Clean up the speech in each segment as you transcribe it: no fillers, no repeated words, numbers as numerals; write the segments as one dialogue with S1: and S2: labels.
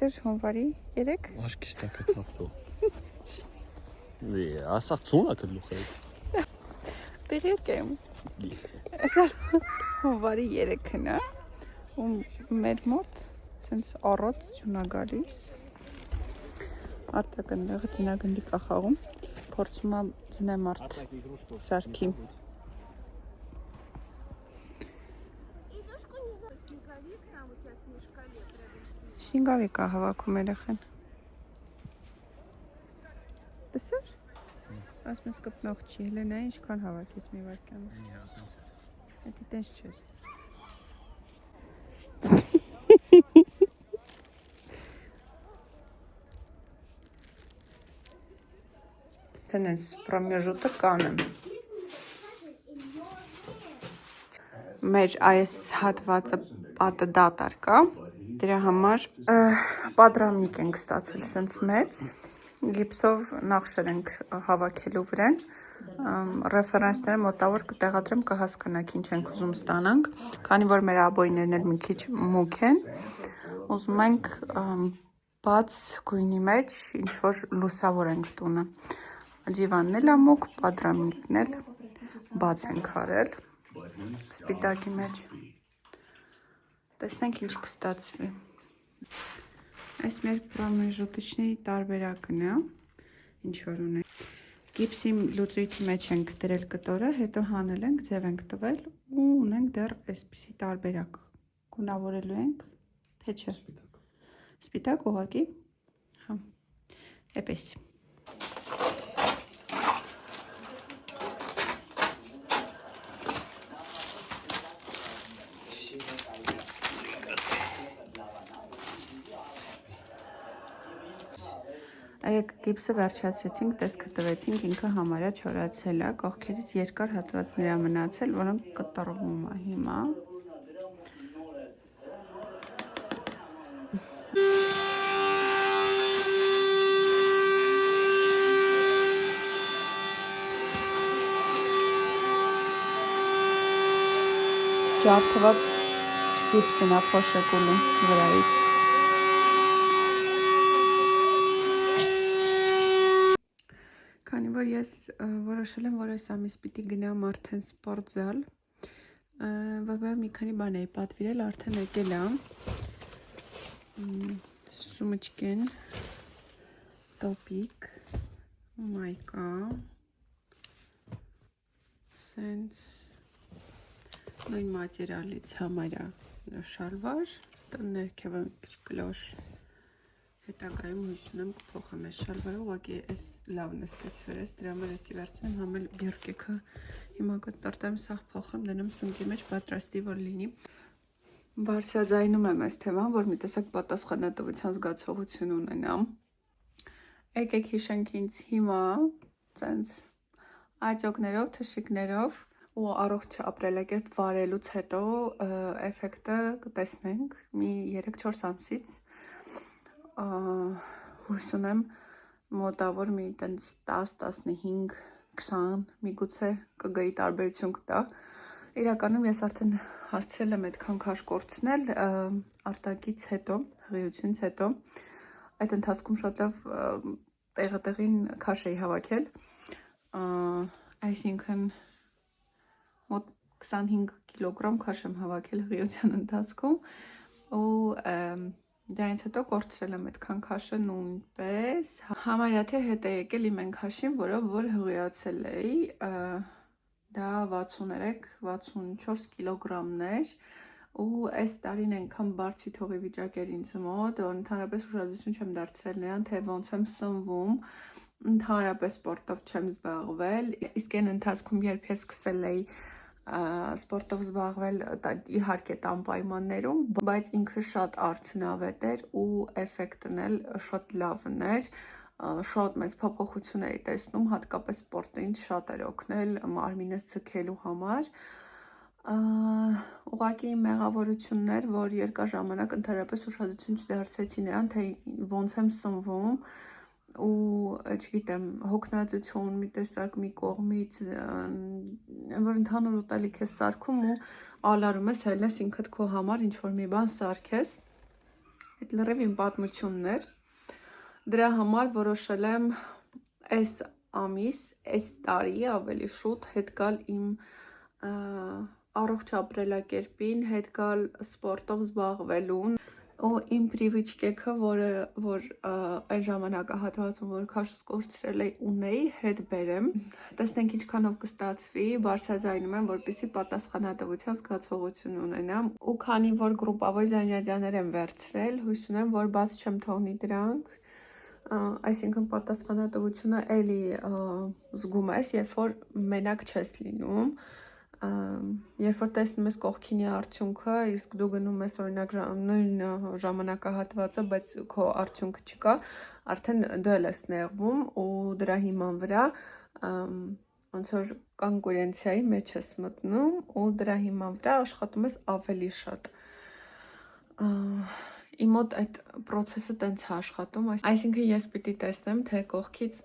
S1: Այսօր հունվարի 3
S2: Աշկիստակը թափտո։ Ասա ծունա կլուխը։
S1: Տեղեկ եմ։ Այսօր հունվարի 3-ն է, ու մեր մոտ սենց առոտ ջունա գալիս։ Արտակնդեղը ձնագնդի կախաղում, փորձում եմ ձնեմարդ սարքի։ Սինգավիկ է հավաքում երեխեն։ Տեսար։ Ասում ես կպնող չի, հելենա ինչքան հավաքես մի վարկյանում։ Հետի տես չէր։ Տնես պրոմեժուտը կանեմ։ Մեր այս հատվածը պատը դատար կա, դրա համար պատրամնիկ ենք ստացել սենց մեծ, գիպսով նախշեր ենք հավաքելու վրեն, ռեֆերենսները մոտավոր կտեղադրեմ կհասկանաք ինչ ենք ուզում ստանանք, քանի որ մեր աբոյներն էլ մի քիչ մուգ են, ուզում ենք բաց գույնի մեջ ինչ-որ լուսավոր ենք տունը, դիվանն էլ ամուկ, պատրամնիկն էլ բաց ենք արել, սպիտակի մեջ, տեսնենք ինչ կստացվի, այս մեր պրոմեժուտիչների տարբերակն է, ինչ որ ունենք, գիպսի լուծույթի մեջ ենք դրել կտորը, հետո հանել ենք, ձև ենք տվել ու ունենք դեռ այսպիսի տարբերակ, գունավորելու ենք, թե չէ, սպիտակ ուղղակի, հա, էպես։ Այեք գիպսը վերջացրեցինք, տեսքը տվեցինք, ինքը համարյա չորացել է, կողքերից երկար հատվածներ մնացել, որոնք կտրվում է հիմա։ Ջարդված գիպսն է փոշեկուլի վրայից։ Քանի որ ես որոշել եմ, որ այս ամիս պիտի գնամ արդեն սպորտզալ, վայ մի քանի բան էի պատվիրել, արդեն եկել եմ, սումիչկեն, տոպիկ, մայկա, սենց, նույն մատերիալից համարյա շալվար, ներքևը քիչ կլոշ, հետագայում հույս ունեմ կփոխեմ այս շալվարը, ուղղակի այս լավն է ստացվել ես, դրա համար էսի վերցնեմ, համել բյուրկեքը, հիմա կտրտեմ, սաղ փոխեմ, դնեմ սունկի մեջ պատրաստի, որ լինի։ Բարձրաձայնում եմ այս թեման, որ մի տեսակ պատասխանատվության զգացողություն ունենամ։ Եկեք հիշենք ինձ հիմա, ցենց աճոգներով, թշիկներով ու առողջ ապրելակերպ վարելուց հետո էֆեկտը կտեսնենք մի 3-4 ամսից։ Հույս ունեմ մոտավոր մի տենց 10-15-20 միգուցե կգայի տարբերություն կտա։ Իրականում ես արդեն հասցրել եմ այդքան քաշ կորցնել արտակից հետո, հղիությունից հետո, այդ ընթացքում շատ լավ տեղին քաշ էի հավաքել, այսինքն մոտ 25 կիլոգրամ քաշ եմ հավաքել հղիության ընթացքում ու դրանից հետո կորցրել եմ այդքան քաշը նույնպես, համարյա թե հետ է եկել իմ այն քաշին, որով որ հղիացել էի, դա 63-64 կիլոգրամներ ու այս տարին այնքան բարձի թողի վիճակ էր ինձ մոտ, որ ընդհանրապես ուշադրություն չեմ դարձրել նրան, թե ոնց եմ սնվում, ընդհանրապես սպորտով չեմ զբաղվել, իսկ այն ընթացքում երբ ես սկսել էի սպորտով զբաղվել իհարկե տան պայմաններում, բայց ինքը շատ արդյունավետ էր ու էֆեկտն էլ շատ լավն էր, շատ մեծ փոփոխություն էի տեսնում, հատկապես սպորտը ինձ շատ էր օգնել մարմինս ձգելու համար, ուղղակի մեղավորությունն էր, որ երկար ժամանակ ընդհանրապես ուշադրություն չդարձրեցի նրան, թե ոնց եմ սնվում ու չգիտեմ հոգնածություն մի տեսակ մի կողմից որ ընդհանուր ուտելիք ես սարքում ու ալարում ես հելնես ինքդ քո համար ինչ որ մի բան սարքես Այդ լրիվ իմ պատմությունն էր։ Դրա համար որոշել եմ այս ամիս, այս տարի ավելի շուտ հետ գալ իմ առողջ ապրելակերպին, հետ գալ սպորտով զբաղվելուն ու իմ պրիվիջկեքը, որ այն ժամանակահատվածում, որ քաշս կորցրել ունեի, հետ բերեմ։ Տեսնենք ինչքանով կստացվի, բարձրաձայնում եմ, որպեսզի պատասխանատվության զգացողություն ունենամ։ Ու քանի որ գրուպավոր զանգվածներ եմ վերցրել, հույս ունեմ, որ բաց չեմ թողնի դրանք, այսինքն պատասխանատվությունը էլի զգում ես, երբ որ մենակ չես լինում։ Երբ որ տեսնում ես կողքինի արդյունքը, իսկ դու գնում ես օրինակ նույն ժամանակահատվածը, բայց քո արդյունքը չկա, արդեն դու ես նեղվում ու դրա հիման վրա ոնց որ կոնկուրենցիայի մեջ ես մտնում ու դրա հիման վրա աշխատում ես ավելի շատ։ Իմ մոտ այդ process-ը տենց է աշխատում, այսինքն ես պիտի տեսնեմ, թե կողքից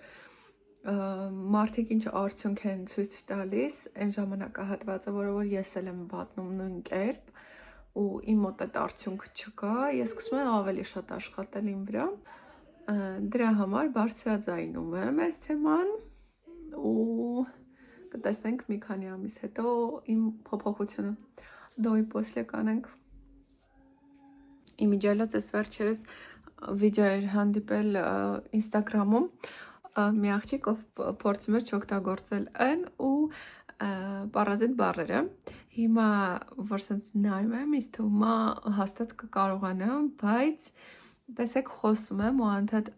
S1: մարդիկ ինչ արդյունք են ցույց տալիս այն ժամանակահատվածը, որը որ ես էլ եմ վատնում նույն կերպ ու իմ մոտ այդ արդյունքը չկա, ես սկսում եմ ավելի շատ աշխատել իմ վրա։ Դրա համար բարձրաձայնում եմ այս թեման ու կտեսնենք մի քանի ամիս հետո իմ փոփոխությունը։ Դոյ պոսլե կանենք։ Իմիջիալոց ես վերջերս վիդեո էր հանդիպել Instagram-ում մի աղջիկ, ով փորձում էր չօգտագործել N ու պարազիտ բառերը։ Հիմա որ sense նայում եմ, ինձ թվում է հաստատ կկարողանամ, բայց տեսեք խոսում եմ ու անդադ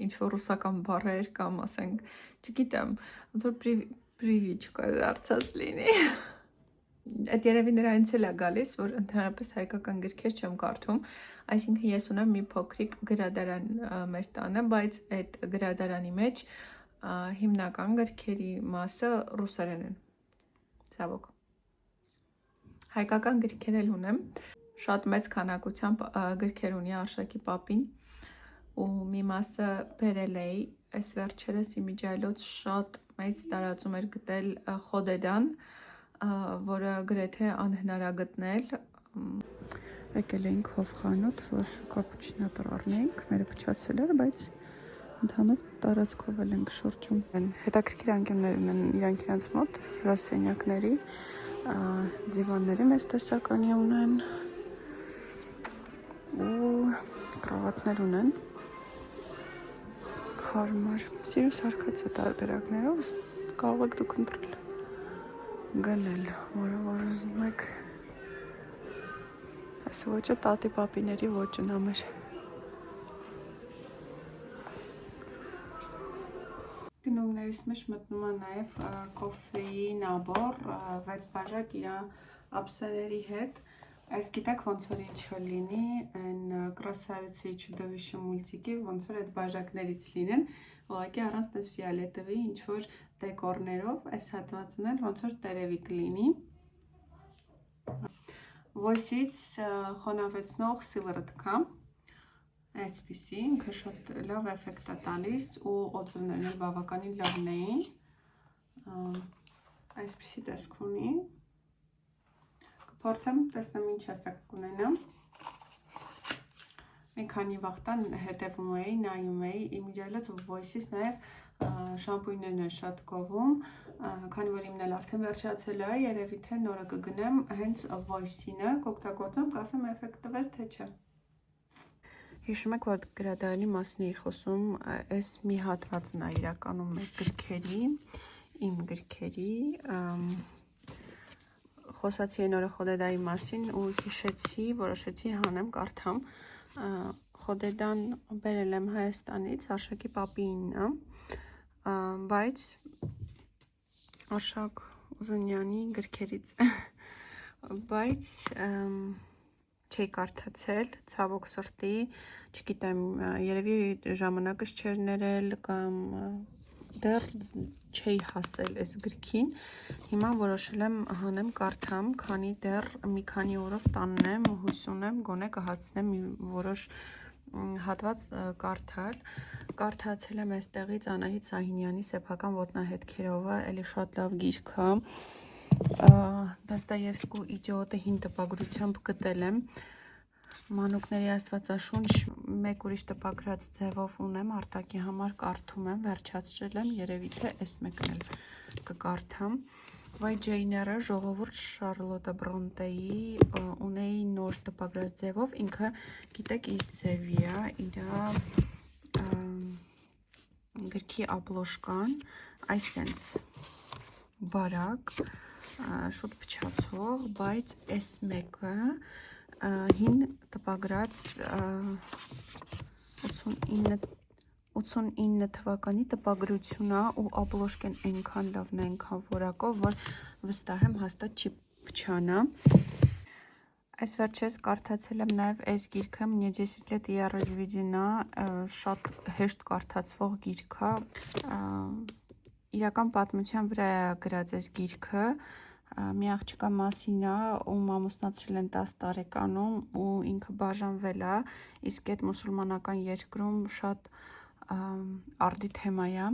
S1: ինչ որ ռուսական բառեր կամ ասենք, չգիտեմ, ոնց որ պրիվիչկա դարձած լինի։ Այդ երևի նրանից էլ է գալիս, որ ընդհանրապես հայկական գրքեր չեմ կարդում, այսինքն ես ունեմ մի փոքրիկ գրադարան մեր տանը, բայց այդ գրադարանի մեջ հիմնական գրքերի մասը ռուսերեն են, ցավոք։ Հայկական գրքեր էլ ունեմ, շատ մեծ քանակությամբ գրքեր ունի Արշակի պապին ու մի մասը բերել էի, այս վերջերս իմիջիալոց շատ մեծ տարածում էր գտել Խոդեդան, որը գրեթե անհնար է գտնել։ Եկել էինք հովխանութ, որ կապուչինատոր առնեինք, մերը փչացել էր, բայց ընդհանուր տարածքով էլ ենք շրջում։ Հետաքրքիր անկյուններ ունեն իրանք իրենց մոտ, հյուրասենյակների, դիվանների մեծ տեսականի ունեն ու կրավատներ ունեն։ Հարմար։ Սիրուս հարկած է տարբերակներով, կարող եք դուք ընտրել։ Գնել, որ ուզում եք։ Այս ոճը տատի պապիների ոճն է մեր։ Գնումներից մեջ մտնում է նաև կոֆեի նաբոր, 6 բաժակ իր ապսեների հետ։ Այս գիտեք ոնց որ ինչ լինի, այն Красавица и чудовище մուլտիկի, ոնց որ այդ բաժակներից լինեն, ուղղակի առանց դες ֆիալետովի ինչ որ դեկորներով, այս հատվածն էլ ոնց որ տերևիկ լինի։ Voice-ից խոնավեցնող սիվրտկա, այսպիսի, ինքը շատ լավ էֆեկտ է տալիս ու օծումներն էլ բավականին լավն էին, այսպիսի տեսք ունի, կփորձեմ տեսնեմ ինչ էֆեկտ կունենա, մի քանի վաղտան հետևում էի, նայում էի, իմիջիալոց Voice-ից նաև շամպույններն են շատ գովում, քանի որ իմն էլ արդեն վերջացել է, երևի թե նորը կգնեմ հենց Voice-ինը, կօգտագործեմ, կասեմ էֆեկտ տվեց, թե չէ։ Հիշում եք, որ գրադարանի մասն էի խոսում, այս մի հատվածն է իրականում մեր գրքերի, իմ գրքերի, խոսացի այն օրը Խոդեդայի մասին ու հիշեցի, որոշեցի հանեմ, կարդամ, Խոդեդան բերել եմ Հայաստանից, Արշակի պապինն է, բայց Արշակ Ուզունյանի գրքերից, բայց չի կարդացել, ցավոք սրտի, չգիտեմ, երևի ժամանակս չէր ներել կամ դեռ չի հասել այս գրքին, հիմա որոշել եմ հանեմ կարդամ, քանի դեռ մի քանի օրով տանն եմ, հույս ունեմ, գոնե կհասցնեմ որոշ հատված կարդացել եմ այստեղից Անահիտ Սահինյանի Սեփական ոտնահետքերովը, էլի շատ լավ գիրք է, Դոստոևսկու իդիոտը հին տպագրությամբ գտել եմ, մանուկների աստվածաշունչ մեկ ուրիշ տպագրած ձևով ունեմ, արտակի համար կարդում եմ, վերջացրել եմ, երևի թե այս մեկն էլ կկարդամ։ Վայ Ջեյները ժողովուրդ Շարլոտա Բրոնտեի ունեի նոր տպագրած ձևով, ինքը գիտեք իր ձևի է, իր գրքի ապլոշկան, այսենց բարակ, շուտ փչացող, բայց այս մեկը հին տպագրած 89 թվականի տպագրություն է ու ապլոշկեն այնքան լավն է, այնքան որակով, որ վստահ եմ հաստատ չի փչանա։ Այս վերջերս կարդացել եմ նաև այս գիրքը, мне 10 лет я разведена, շատ հեշտ կարդացվող գիրք է, իրական պատմության վրա է գրած այս գիրքը, մի աղջկա մասին է, ում ամուսնացրել են 10 տարեկանում ու ինքը բաժանվել է, իսկ այդ մուսուլմանական երկրում շատ արդի թեմա է,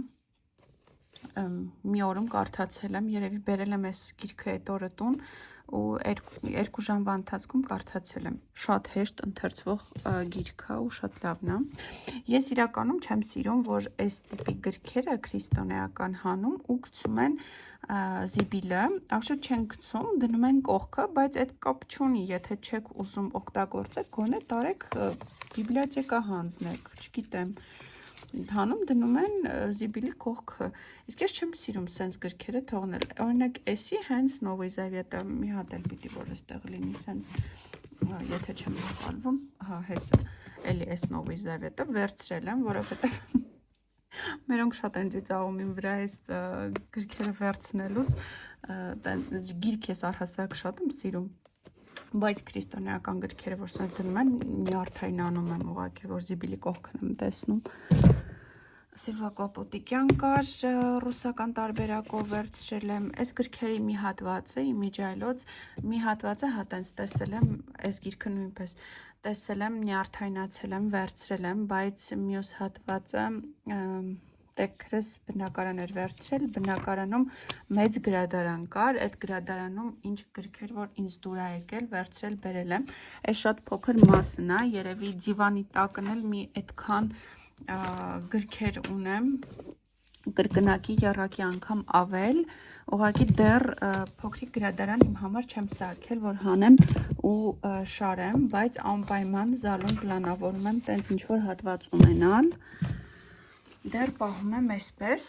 S1: մի օրում կարդացել եմ, երևի բերել եմ այս գիրքը այդ օրը տուն ու 2 ժամվա ընթացքում կարդացել եմ, շատ հեշտ ընթերցվող գիրք է ու շատ լավն է։ Ես իրականում չեմ սիրում, որ այս տիպի գրքերը քրիստոնեական հանում ու գցում են զիբիլը, աղջիկ չեն գցում, դնում են կողքը, բայց այդ կապ չունի, եթե չեք ուզում օգտագործեք, գոնե տարեք բիբլիոթեկա հանձնեք, չգիտեմ, հանում դնում են զիբիլի կողքը, իսկ ես չեմ սիրում սենց գրքերը թողնել, օրինակ էսի հենց Նովոյ Զավետը մի հատ էլ պիտի որ այստեղ լինի սենց, եթե չեմ սխալվում, հա հեսը, էլի այս Նովոյ Զավետը վերցրել եմ, որովհետև մերոնք շատ են ծիծաղում իմ վրա այս գրքերը վերցնելուց, գիրք ես առհասարակ շատ եմ սիրում, բայց քրիստոնեական գրքերը, որ սենց դնում են, նյարդայնանում եմ ուղղակի, որ զիբիլի կողքն եմ տեսնում։ Սիլվա Կապոտիկյան կար, ռուսական տարբերակով վերցրել եմ, այս գրքերի մի հատվածը, իմիջայլոց, մի հատվածը հատենց տեսել եմ, այս գիրքը նույնպես տեսել եմ, նյարդայնացել եմ, վերցրել եմ, բայց մյուս հատվածը տեքրս բնակարան էր վերցրել, բնակարանում մեծ գրադարան կար, այդ գրադարանում ինչ գրքեր, որ ինձ դուր է եկել, վերցրել բերել եմ, այս շատ փոքր մասն է, երևի դիվանի տակն էլ մի այդքան գրքեր ունեմ, կրկնակի եռակի անգամ ավել, ուղղակի դեռ փոքրիկ գրադարան իմ համար չեմ սարքել, որ հանեմ ու շարեմ, բայց անպայման զալում պլանավորում եմ տենց ինչ-որ հատված ունենալ, դեռ պահում եմ այսպես,